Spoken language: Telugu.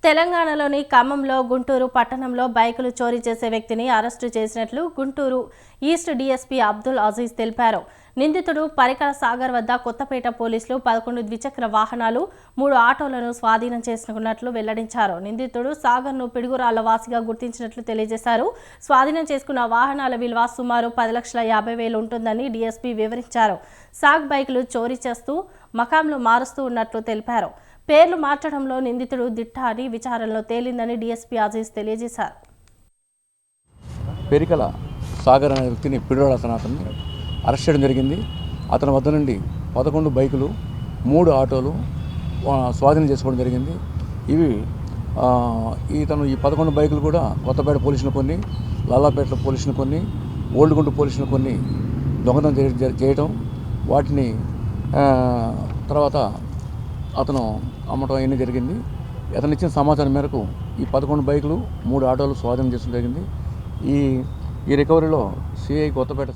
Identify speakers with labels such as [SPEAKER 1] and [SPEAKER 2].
[SPEAKER 1] తెలంగాణలోని ఖమ్మంలో గుంటూరు పట్టణంలో బైకులు చోరీ చేసే వ్యక్తిని అరెస్టు చేసినట్లు గుంటూరు ఈస్ట్ డీఎస్పీ అబ్దుల్ అజీజ్ తెలిపారు. నిందితుడు పరికర సాగర్ వద్ద కొత్తపేట పోలీసులు 11 ద్విచక్ర వాహనాలు 3 ఆటోలను స్వాధీనం చేసుకున్నట్లు వెల్లడించారు. నిందితుడు సాగర్ను పిడుగురాళ్ల వాసిగా గుర్తించినట్లు తెలియజేశారు. స్వాధీనం చేసుకున్న వాహనాల విలువ సుమారు 10,50,000 ఉంటుందని డీఎస్పీ వివరించారు. సాగ్ బైకులు చోరీ చేస్తూ మకాంలు మారుస్తూ ఉన్నట్లు తెలిపారు. పేర్లు మార్చడంలో నిందితుడు దిట్ట అని విచారణలో తేలిందని డీఎస్పీ అజీజ్ తెలియజేశారు.
[SPEAKER 2] పెరికల సాగర్ అనే వ్యక్తిని పిడుగురాళ్ల అతన్ని అరెస్ట్ చేయడం జరిగింది. అతని వద్ద నుండి 11 బైకులు 3 ఆటోలు స్వాధీనం చేసుకోవడం జరిగింది. ఇతను ఈ 11 బైకులు కూడా కొత్తపేట పోలీసులు కొన్ని, లాలాపేట పోలీసులు కొన్ని, ఓల్డ్ గుంటూరు పోలీసులు కొన్ని దొంగతనం చేయటం, వాటిని తర్వాత అతను అమ్మటం అవన్నీ జరిగింది. అతను ఇచ్చిన సమాచారం మేరకు ఈ 11 బైకులు 3 ఆటోలు స్వాధీనం చేసుకోవడం జరిగింది. ఈ రికవరీలో సిఐ కొత్తపేట